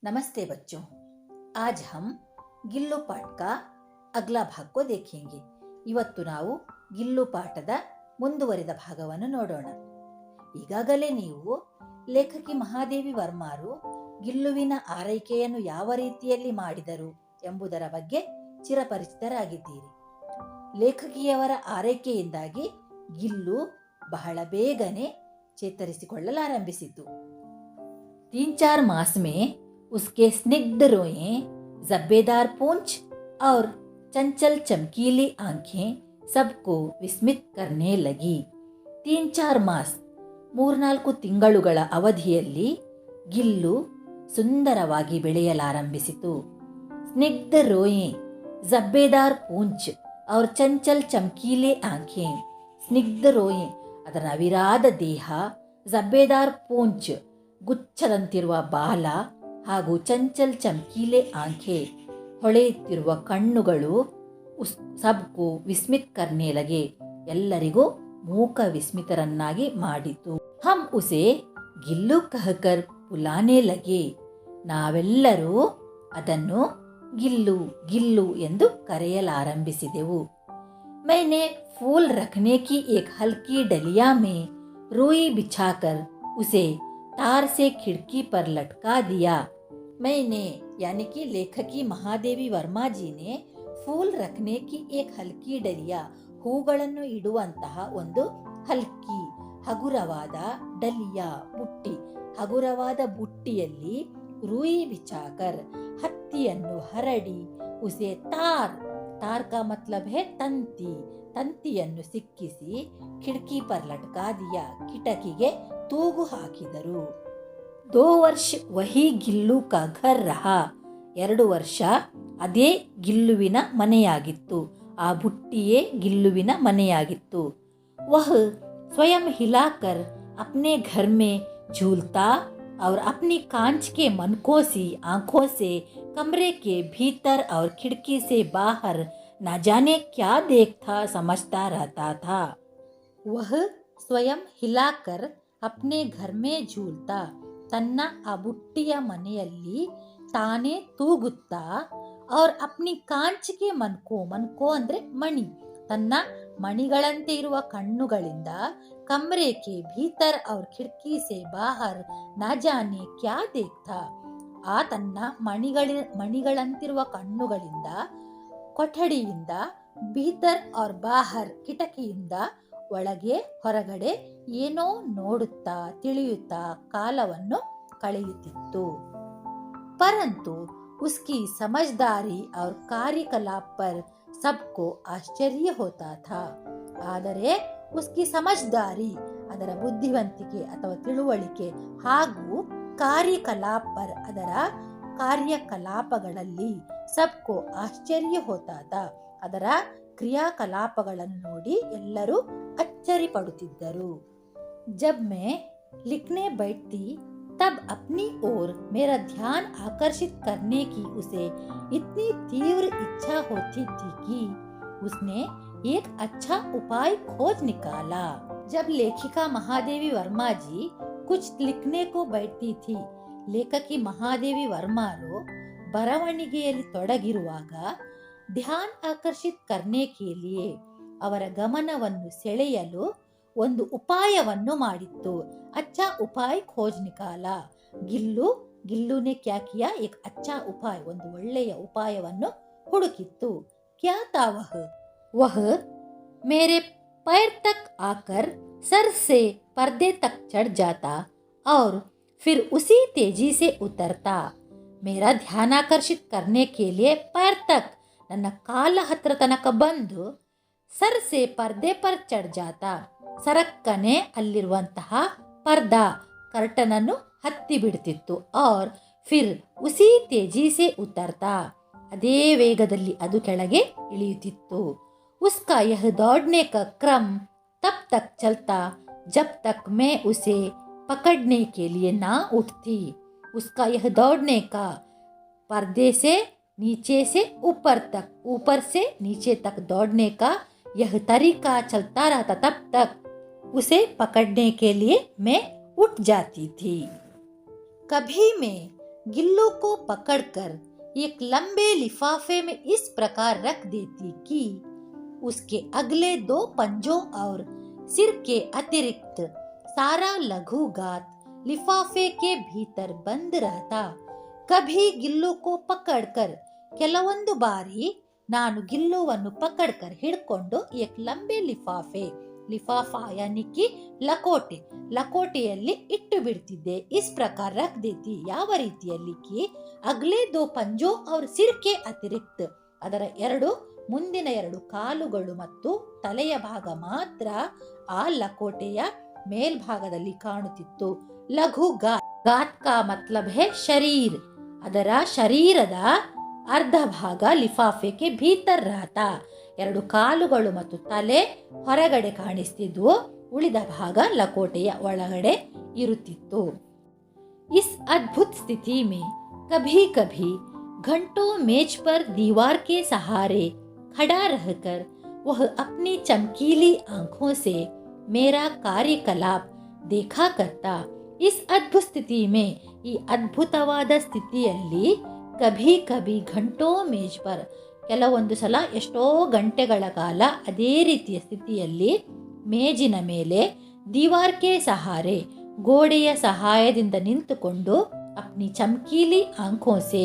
नमस्ते बच्चों। आज हम ಗಿಲ್ಲು ಪಾಠ का अगला भाग को देखेंगे। ಇವತ್ತು ನಾವು ಗಿಲ್ಲು ಪಾಠದ ಮುಂದುವರಿದ ಭಾಗವನ್ನು ನೋಡೋಣ। ಈಗಾಗಲೇ ನೀವು ಲೇಖಕಿ ಮಹಾದೇವಿ ವರ್ಮಾರು ಗಿಲ್ಲುವಿನ ಆರೈಕೆಯನ್ನು ಯಾವ ರೀತಿಯಲ್ಲಿ ಮಾಡಿದರು ಎಂಬುದರ ಬಗ್ಗೆ ಚಿರಪರಿಚಿತರಾಗಿದ್ದೀರಿ। ಲೇಖಕಿಯವರ ಆರೈಕೆಯಿಂದಾಗಿ ಗಿಲ್ಲು ಬಹಳ ಬೇಗನೆ ಚೇತರಿಸಿಕೊಳ್ಳಲಾರಂಭಿಸಿತು। 3-4 मास में उसके स्निग्ध रोएं, जब्बेदार पूंछ और चंचल चमकीली आंखें सबको विस्मित करने लगी। 3-4 ಮಾಸ್ 3-4 ತಿಂಗಳುಗಳ ಅವಧಿಯಲ್ಲಿ ಗಿಲ್ಲು ಸುಂದರವಾಗಿ ಬೆಳೆಯಲಾರಂಭಿಸಿತು। ಸ್ನಿಗ್ಧ ರೋಯೆ, ಜಬ್ಬೇದಾರ್ ಪೂಂಚ್ और ಚಂಚಲ್ ಚಮಕೀಲೆ ಆಂಖೆ। ಸ್ನಿಗ್ಧ ರೋಯೆ ಅದರ ನವಿರಾದ ದೇಹ, ಜಬ್ಬೇದಾರ್ ಪೂಂಚ್ ಗುಚ್ಛದಂತಿರುವ ಬಾಲ ಹಾಗೂ ಚಂಚಲ್ ಚಮಕೀಲೆ ಆಂಖೆ ಹೊಳೆಯುತ್ತಿರುವ ಕಣ್ಣುಗಳು ಸಬ್ಕು ವಿಸ್ಮಿತ್ ಕರ್ನೆ ಲಗೆ ಎಲ್ಲರಿಗೂ ಮೂಕ ವಿಸ್ಮಿತರನ್ನಾಗಿ ಮಾಡಿತು। ಹಮ್ ಉಸೆ ಗಿಲ್ಲು ಕಹಕರ್ ಬುಲಾನೆ ಲಗೆ ನಾವೆಲ್ಲರೂ ಅದನ್ನು ಗಿಲ್ಲು ಗಿಲ್ಲು ಎಂದು ಕರೆಯಲಾರಂಭಿಸಿದೆವು। मैंने फूल रखने की एक हल्की डलिया में रुई बिछाकर उसे तार से खिड़की पर लटका दिया। मैंने यानी कि लेखकी महादेवी वर्मा जी ने फूल रखने की एक हल्की डलिया ಹೂಗಳನ್ನು ಇಡುವಂತಹ ಒಂದು ಹಲ್ಕಿ ಹಗುರವಾದ ಡಲಿಯಾ ಬುಟ್ಟಿ, ಹಗುರವಾದ ಬುಟ್ಟಿಯಲ್ಲಿ ರೂಯಿ ಬಿಚಾಕರ್ ಹತ್ತಿಯನ್ನು ಹರಡಿ, ಉಸೆ ತಾರ್ ತಾರ್ ಕಾ ಮತ್ಲಬ್ ಹೇ ತಂತಿ, ತಂತಿಯನ್ನು ಸಿಕ್ಕಿಸಿ ಖಿಡ್ಕಿ ಪರ್ ಲಟ್ಕಾ ದಿಯಾ ಕಿಟಕಿಗೆ ತೂಗು ಹಾಕಿದರು। 2 ವರ್ಷ ವಹಿ ಗಿಲ್ಲು ಕಾ ಘರ್ ರಹಾ 2 ವರ್ಷ ಅದೇ ಗಿಲ್ಲುವಿನ ಮನೆಯಾಗಿತ್ತು, ಆ ಬುಟ್ಟಿಯೇ ಗಿಲ್ಲುವಿನ ಮನೆಯಾಗಿತ್ತು। ವಹ ಸ್ವಯಂ ಹಿಲಾಕರ್ ಅಪ್ನೆ ಘರ್ ಮೇ झूलता और अपनी कांच के मनकों सी आंखों से कमरे के भीतर और खिड़की से बाहर न जाने क्या देखता समझता रहता था। वह ಸ್ವಯಂ ಹಿಲಾಕರ್ ಅಪ್ನೆ ಘರ್ ಮೇ ಝೂಲ್ತಾ ತನ್ನ ಆ ಬುಟ್ಟಿಯ ಮನೆಯಲ್ಲಿ ತಾನೇ ತೂಗುತ್ತಾ, और अपनी ಕಾಂಚಿಗೆ ಮನ್ಕೋ ಅಂದ್ರೆ ಮಣಿ, ತನ್ನ ಮಣಿಗಳಂತೆ ಇರುವ ಕಣ್ಣುಗಳಿಂದ ಕಮ್ರೆ ಕೆ ಭೀತರ್ और ಖಿಡ್ಕಿ ಸೆ ಬಾಹರ್ ನ ಜಾನೆ ಕ್ಯಾ ದೇಖ್ತಾ, ಆ ತನ್ನ ಮಣಿಗಳಂತಿರುವ ಕಣ್ಣುಗಳಿಂದ ಕೊಠಡಿಯಿಂದ ಭೀತರ್ और ಬಾಹರ್ ಕಿಟಕಿಯಿಂದ ಒಳಗೆ ಹೊರಗಡೆ ಏನೋ ನೋಡುತ್ತಾ ತಿಳಿಯುತ್ತಾ ಕಾಲವನ್ನು ಕಳೆಯುತ್ತಿತ್ತು। ಪರಂತು उसकी समझदारी और कार्यकलाप पर सबको आश्चर्य होता था। ಆದರೆ उसकी समझदारी ಅದರ ಬುದ್ಧಿವಂತಿಕೆ ಅಥವಾ ತಿಳುವಳಿಕೆ ಹಾಗೂ ಕಾರ್ಯಕಲಾಪ ಪರ್ ಅದರ ಕಾರ್ಯಕಲಾಪಗಳಲ್ಲಿ सबको ಆಶ್ಚರ್ಯ होता था ಅದರ ಕ್ರಿಯಾಕಲಾಪಗಳನ್ನು ನೋಡಿ ಎಲ್ಲರೂ ಅಚ್ಚರಿ ಪಡುತ್ತಿದ್ದರು। जब मैं लिखने बैठती तब अपनी ओर मेरा ध्यान आकर्षित करने की उसे इतनी तीव्र इच्छा होती थी कि उसने एक अच्छा उपाय खोज निकाला। जब लेखिका महादेवी वर्मा जी कुछ लिखने को बैठती थी, लेखकी महादेवी वर्माರು ಬರವಣಿಗೆಯಲ್ಲಿ ತೊಡಗಿರುವಾಗ ಧ್ಯಾನ ಆಕರ್ಷಿತ್ ಕರ್ನೆ ಕೆ ಲಿಯೆ ಅವರ ಗಮನವನ್ನು ಸೆಳೆಯಲು ಒಂದು ಉಪಾಯವನ್ನು ಮಾಡಿತ್ತು। अच्छा उपाय खोज निकाला। ಗಿಲ್ಲು ನೆ ಕ್ಯಾ ಕಿಯಾ ಏಕ್ ಅಚ್ಚಾ ಉಪಾಯ, ಒಂದು ಒಳ್ಳೆಯ ಉಪಾಯವನ್ನು ಹುಡುಕಿತ್ತು। ಕ್ಯಾ ತಾ ವಹ ಮೇರೆ पैर तक आकर सर से पर्दे तक चढ़ जाता और फिर उसी तेजी से उतरता। मेरा ध्यान आकर्षित करने के लिए पैर तक ನನ್ನ ಕಾಲ ಹತ್ರ ತನಕ ಬಂದು ಸರ್ ಸೆ ಪರ್ದೆ ಪರ್ ಚढ़ ಜಾತಾ, ಸರಕ್ಕನೆ ಅಲ್ಲಿರುವಂತಹ ಪರ್ದಾ ಕರ್ಟನನ್ನು ಹತ್ತಿ ಬಿಡ್ತಿತ್ತು। और फिर उसी तेजी से उतरता ಅದೇ ವೇಗದಲ್ಲಿ ಅದು ಕೆಳಗೆ ಇಳಿಯುತ್ತಿತ್ತು। उसका यह दौड़ने का क्रम तब तक चलता जब तक मैं उसे पकड़ने के लिए ना उठती। उसका यह दौड़ने का पर्दे से नीचे से ऊपर तक, ऊपर से नीचे तक दौड़ने का यह तरीका चलता रहता तब तक उसे पकड़ने के लिए मैं उठ जाती थी। कभी मैं गिल्लू को पकड़कर एक लंबे लिफाफे में इस प्रकार रख देती कि उसके अगले 2 पंजों और सिर के अतिरिक्त सारा लघु गात लिफाफे के भीतर बंद रहता. कभी गिल्लू को पकड़कर ಕೆಲವೊಂದು ಬಾರಿ ನಾನು ಗಿಲ್ಲುವನ್ನು ಪಕಡ್ಕರ್ ಹಿಡ್ಕೊಂಡು ಏಕ್ ಲಂಬೆ ಲಿಫಾಫಾ ಯಾನಿಕಿ ಲಕೋಟೆಯಲ್ಲಿ ಇಟ್ಟು ಬಿಡ್ತಿದ್ದೆ. ಇಸ್ ಪ್ರಕಾರ ರಖ್ ದೇತಿ, ಯಾವ ರೀತಿಯಲ್ಲಿ ಕಿ ಅಗ್ಲೆ 2 ಪಂಜೋ और ಸಿರ್ ಕೆ ಅತಿರಿಕ್ತ, ಅದರ ಮುಂದಿನ 2 ಕಾಲುಗಳು ಮತ್ತು ತಲೆಯ ಭಾಗ ಮಾತ್ರ ಆ ಲಕೋಟೆಯ ಮೇಲ್ಭಾಗದಲ್ಲಿ ಕಾಣುತ್ತಿತ್ತು. ಲಘು ಗಾತ್ ಕಾ ಮತ್ಲಬ್ ಹೈ ಶರೀರ್, ಅದರ ಶರೀರದ ಅರ್ಧ ಭಾಗ ಲಿಫಾಫೆಗೆ ಭೀತರ್ ರಹತಾ. 2 ಕಾಲುಗಳು ಮತ್ತು ತಲೆ ಹೊರಗಡೆ ಕಾಣಿಸ್ತಿದ್ವು, ಉಳಿದ ಭಾಗ ಲಕೋಟೆಯ ಒಳಗಡೆ ಇರುತ್ತಿತ್ತು. ಇಸ್ ಅದ್ಭುತ ಸ್ಥಿತಿ में कभी कभी घंटों मेज पर दीवार के सहारे खड़ा रहकर वह अपनी चमकीली आंखों से मेरा कार्यकलाप देखा करता. इस अद्भुत स्थिति में, ಈ ಅದ್ಭುತವಾದ ಸ್ಥಿತಿಯಲ್ಲಿ ಕಭಿ ಕಭಿ ಘಂಟೋ ಮೇಜ್ ಪರ್, ಕೆಲವೊಂದು ಸಲ ಎಷ್ಟೋ ಗಂಟೆಗಳ ಕಾಲ ಅದೇ ರೀತಿಯ ಸ್ಥಿತಿಯಲ್ಲಿ ಮೇಜಿನ ಮೇಲೆ ದೀವಾರ್ ಕೆ ಸಹಾರೆ, ಗೋಡೆಯ ಸಹಾಯದಿಂದ ನಿಂತುಕೊಂಡು ಅಪ್ನಿ ಚಮಕೀಲಿ ಆಂಖೋ ಸೆ,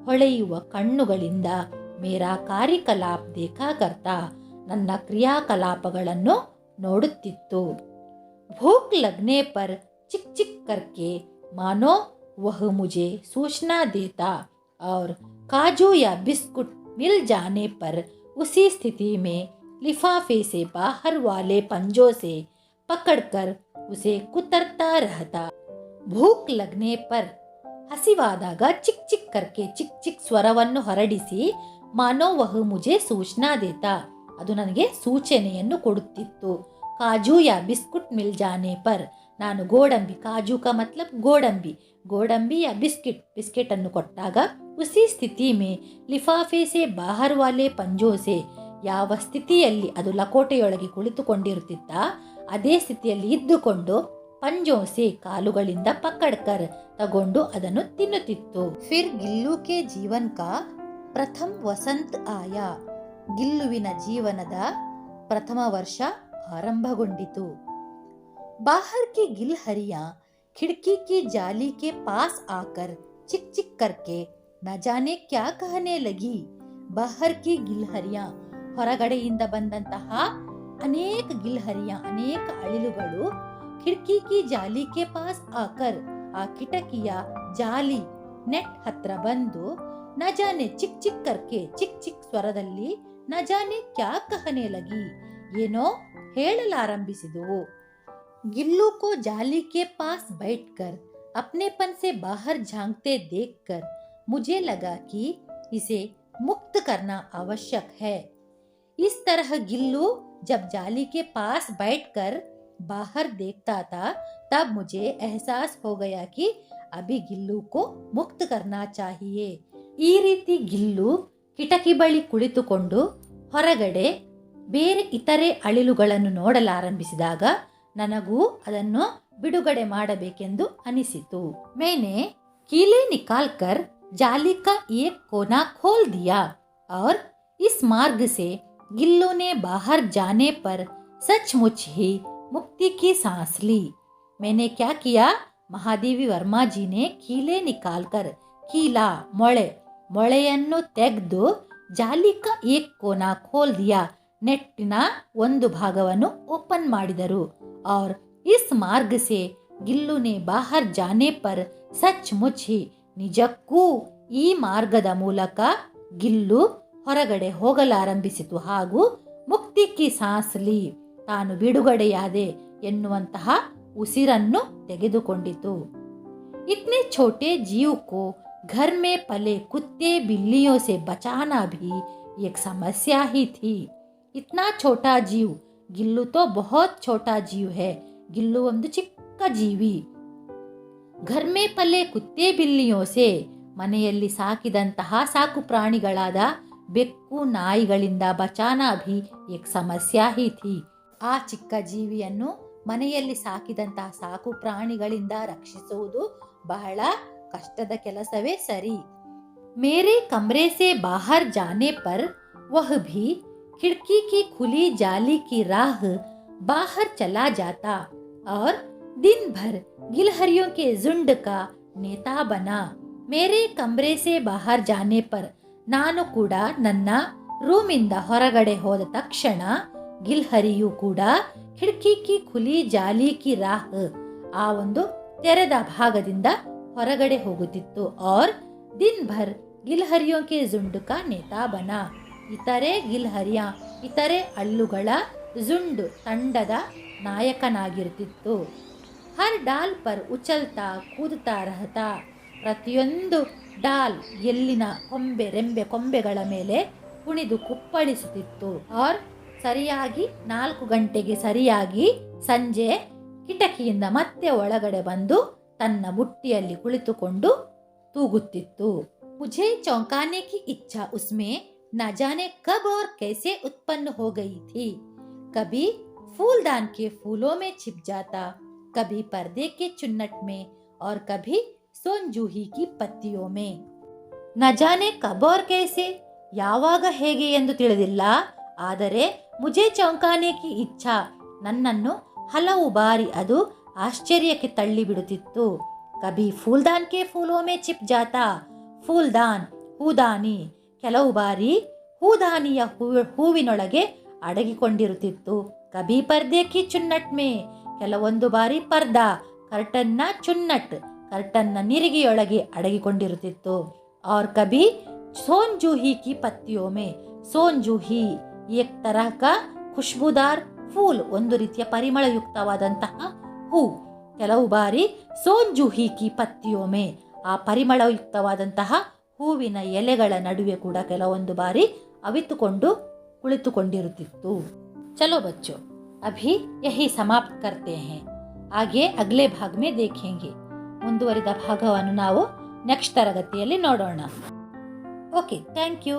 ಹೊಳೆಯುವ ಕಣ್ಣುಗಳಿಂದ ಮೇರಾ ಕಾರ್ಯಕಲಾಪ್ ದೇಖಾ ಕರ್ತಾ, ನನ್ನ ಕ್ರಿಯಾಕಲಾಪಗಳನ್ನು ನೋಡುತ್ತಿತ್ತು. ಭೂಕ್ ಲಗ್ನೆ ಪರ್ ಚಿಕ್ ಚಿಕ್ ಕರ್ಕೆ ಮಾನೋ वह मुझे सूचना देता और काजू या बिस्कुट मिल जाने पर उसी स्थिति में लिफाफे से बाहर वाले पंजों से पकड़कर उसे कुतरता रहता. भूख लगने पर, ಹಸಿವಾದಾಗ ಚಿಕ್ ಚಿಕ್ ಕರ್ಕೆ, ಚಿಕ್ ಚಿಕ್ ಸ್ವರವನ್ನು ಹೊರಡಿಸಿ, ಮಾನೋ ವಹ ಮುಜೆ ಸೂಚನಾ ದೇತಾ, ಅದು ನನಗೆ ಸೂಚನೆಯನ್ನು ಕೊಡುತ್ತಿತ್ತು. ಕಾಜು ಯಾ ಬಿಸ್ಕುಟ್ ಮಿಲ್ ಜಾನೆ ಪರ್, ನಾನು ಗೋಡಂಬಿ, ಕಾಜು ಕಾ ಮತ್ಲಬ್ ಗೋಡಂಬಿ ಯಾ ಬಿಸ್ಕೆಟ್ ಅನ್ನು ಕೊಟ್ಟಾಗ, ಉಸಿ ಸ್ಥಿತಿ ಮೇ ಲಿಫಾಫೆ ಸೆ ಬಾಹರ್ ವಾಲೆ ಪಂಜೋ ಸೆ, ಯಾವ ಸ್ಥಿತಿಯಲ್ಲಿ ಅದು ಲಕೋಟೆಯೊಳಗೆ ಕುಳಿತುಕೊಂಡಿರುತ್ತಿತ್ತ ಅದೇ ಸ್ಥಿತಿಯಲ್ಲಿ ಇದ್ದುಕೊಂಡು ಪಂಜೋ ಸೆ ಕಾಲುಗಳಿಂದ ಪಕಡ್ಕರ್ ತಗೊಂಡು ಅದನ್ನು ತಿನ್ನುತ್ತಿತ್ತು. ಫಿರ್ ಗಿಲ್ಲು ಕೆ ಜೀವನ್ ಕಾ ಪ್ರಥಮ ವಸಂತ ಆಯಾ, ಗಿಲ್ಲುವಿನ ಜೀವನದ ಪ್ರಥಮ ವರ್ಷ ಆರಂಭಗೊಂಡಿತು. बाहर की गिलहरियां खिड़की की जाली के पास आकर चिक चिक करके न जाने क्या कहने लगी. बाहर की ಗಿಲ್ಹರಿಯಾ, ಹೊರಗಡೆಯಿಂದ ಬಂದಂತಹ ಅನೇಕ ಗಿಲ್ಹರಿಯಾ, ಅನೇಕ ಅಳಿಲುಗಳು ಖಿಡ್ಕಿ ಕಿ ಜಾಲಿ ಕೆ ಪಾಸ್ ಆಕರ್, ಆ ಕಿಟಕಿಯ ಜಾಲಿ ನೆಟ್ ಹತ್ರ ಬಂದು, ನ ಜಾನೆ ಚಿಕ್ ಚಿಕ್ ಕರ್ಕೆ, ಚಿಕ್ ಚಿಕ್ ಸ್ವರದಲ್ಲಿ ನ ಜಾನೆ ಕ್ಯಾ ಕಹನೆ ಲಗಿ, ಏನೋ ಹೇಳಲಾರಂಭಿಸಿದುವು. गिल्लू को जाली के पास बैठकर अपनेपन से बाहर झांकते देखकर मुझे लगा कि इसे मुक्त करना आवश्यक है. इस तरह गिल्लू जब जाली के पास बैठकर बाहर देखता था, तब मुझे एहसास हो गया कि अभी गिल्लू को मुक्त करना चाहिए. ಈ ರೀತಿ ಗಿಲ್ಲು ಕಿಟಕಿ ಬಳಿ ಕುಳಿತುಕೊಂಡು ಹೊರಗಡೆ ಬೇರೆ ಇತರೆ ಅಳಿಲುಗಳನ್ನು ನೋಡಲಾರಂಭಿಸಿದಾಗ ನನಗೂ ಅದನ್ನು ಬಿಡುಗಡೆ ಮಾಡಬೇಕೆಂದು ಅನಿಸಿತು. मैंने कीले निकालकर जाली का एक कोना खोल दिया और इस मार्ग से गिल्लू ने बाहर जाने पर सचमुच ही मुक्ति की सांस ली. मैंने क्या किया, ಮಹಾದೇವಿ ವರ್ಮಾಜಿ ने कीले निकालकर, ಕೀಲಾ ಮೊಳೆಯನ್ನು ತೆಗೆದು, ಜಾಲಿ ಕಾ ಏಕ್ ಕೋನಾ ಖೋಲ್ ದಿಯಾ, ನೆಟ್ಟಿನ ಒಂದು ಭಾಗವನ್ನು ಓಪನ್ ಮಾಡಿದರು. और इस मार्ग से गिल्लू ने बाहर जाने पर सचमुच ही, ನಿಜಕ್ಕೂ ಈ ಮಾರ್ಗದ ಮೂಲಕ ಗಿಲ್ಲು ಹೊರಗಡೆ ಹೋಗಲಾರಂಭಿಸಿತು ಹಾಗೂ ಮುಕ್ತಿ ಕಿ ಸಾಸ್ ಲಿ, ತಾನು ಬಿಡುಗಡೆಯಾದೆ ಎನ್ನುವಂತಹ ಉಸಿರನ್ನು ತೆಗೆದುಕೊಂಡಿತು. इतने छोटे जीव को घर में पले कुत्ते बिल्लियों से बचाना भी एक समस्या ही थी. इतना छोटा जीव, गिल्लू तो बहुत छोटा जीव है, गिल्लू ಒಂದು ಚಿಕ್ಕ ಜೀವಿ. घर में पले कुत्ते बिल्लियों से, ಮನೆಯಲ್ಲಿ ಸಾಕಿದಂತಹ ಸಾಕು ಪ್ರಾಣಿಗಳಾದ ಬೆಕ್ಕು ನಾಯಿಗಳಿಂದ ಬಚಾನಾ ಭಿ ಏಕ್ ಸಮಸ್ಯಾ ಹಿ ಥಿ, ಆ ಚಿಕ್ಕ ಜೀವಿಯನ್ನು ಮನೆಯಲ್ಲಿ ಸಾಕಿದಂತಹ ಸಾಕು ಪ್ರಾಣಿಗಳಿಂದ ರಕ್ಷಿಸುವುದು ಬಹಳ ಕಷ್ಟದ ಕೆಲಸವೇ ಸರಿ. मेरे कमरे से बाहर जाने पर वह भी खिड़की की खुली जाली की राह बाहर चला जाता और दिन भर गिलहरियों के झुंड का नेता बना. मेरे कमरे से बाहर जाने पर ನಾನು ಕೂಡ ನನ್ನ ರೂಮಿಂದ ಹೊರಗಡೆ ಹೋದ ತಕ್ಷಣ ಗಿಲ್ಹರಿಯು ಕೂಡ ಖಿಡ್ಕಿ ಕಿ ಖುಲಿ ಜಾಲಿ ಕಿ ರಾಹ್ ಆ ಒಂದು ತೆರೆದ ಭಾಗದಿಂದ ಹೊರಗಡೆ ಹೋಗುತ್ತಿತ್ತು. ಔರ್ ದಿನ್ ಭರ್ ಗಿಲ್ಹರಿಯೋ ಕೆ ಝುಂಡ್ ಕಾ ನೇತಾ ಬನಾ. ಇತರೆ ಹಳ್ಳುಗಳ ಝುಂಡು ತಂಡದ ನಾಯಕನಾಗಿರುತ್ತಿತ್ತು. ಹರ್ ಡಾಲ್ ಪರ್ ಉಚಲ್ತಾ ಕೂದುತ್ತಾ ರಹತಾ. ಪ್ರತಿಯೊಂದು ಡಾಲ್ ಎಲ್ಲಿನ ಕೊಂಬೆಗಳ ಮೇಲೆ ಕುಣಿದು ಕುಪ್ಪಳಿಸುತ್ತಿತ್ತು. ಔರ್ ಸರಿಯಾಗಿ 4 ಗಂಟೆಗೆ ಸರಿಯಾಗಿ ಸಂಜೆ ಕಿಟಕಿಯಿಂದ ಮತ್ತೆ ಒಳಗಡೆ ಬಂದು ತನ್ನ ಬುಟ್ಟಿಯಲ್ಲಿ ಕುಳಿತುಕೊಂಡು ತೂಗುತ್ತಿತ್ತು. मुझे चौंकाने की इच्छा उसमें न जाने कब और कैसे उत्पन्न हो गई थी. कभी फूलदान के फूलों में छिप जाता, कभी पर्दे के चुन्नट में और कभी सोनजूही की पत्तियों में. न जाने कब और कैसे ಯಾವಾಗ ಹೇಗೆ ಎಂದು ತಿಳಿದಿಲ್ಲ. ಆದರೆ ಮುಜೆ ಚೌಂಕಾನೆ ಕಿ ಇಚ್ಛಾ ನನ್ನನ್ನು ಹಲವು ಬಾರಿ ಅದು ಆಶ್ಚರ್ಯಕ್ಕೆ ತಳ್ಳಿಬಿಡುತ್ತಿತ್ತು. ಕಭಿ ಫೂಲ್ದಾನ್ ಕೆ ಫೂಲೋ ಮೇ ಚಿಪ್ ಜಾತಾ. ಫೂಲ್ದಾನ್ ಹೂದಾನಿ ಕೆಲವು ಬಾರಿ ಹೂದಾನಿಯ ಹೂವಿನೊಳಗೆ ಅಡಗಿಕೊಂಡಿರುತ್ತಿತ್ತು. ಕಭಿ ಪರ್ದೆ ಕಿ ಚುನ್ನಟ್ ಮೇ ಕೆಲವೊಂದು ಬಾರಿ ಪರ್ದಾ ಕರ್ಟನ್ನ ಚುನ್ನಟ್ ಕರ್ಟನ್ನ ನಿರಿಗೆಯೊಳಗೆ ಅಡಗಿಕೊಂಡಿರುತ್ತಿತ್ತು. और कभी सोनजूही की पत्तियों में सोनजूही एक तरह का खुशबूदार फूल ಒಂದು ರೀತಿಯ ಪರಿಮಳಯುಕ್ತವಾದಂತಹ ಹೂ. ಕೆಲವು ಬಾರಿ ಸೋನ್ಜೂಹಿ ಕಿ ಪತ್ತಿಯೋ ಮೇ ಆ ಪರಿಮಳಯುಕ್ತವಾದಂತಹ ಹೂವಿನ ಎಲೆಗಳ ನಡುವೆ ಕೂಡ ಕೆಲವೊಂದು ಬಾರಿ ಅವಿತುಕೊಂಡು ಕುಳಿತುಕೊಂಡಿರುತ್ತಿತ್ತು. ಚಲೋ ಬಚ್ಚೋ ಅಭಿ ಯಹಿ ಸಮಾಪ್ತ ಕರ್ತೆ ಹೈ. ಹಾಗೆ ಅಗಲೇ ಭಾಗ ಮೇ ದೇಖೇಂಗೆ. ಮುಂದುವರಿದ ಭಾಗವನ್ನು ನಾವು ನೆಕ್ಸ್ಟ್ ತರಗತಿಯಲ್ಲಿ ನೋಡೋಣ. Okay, thank you.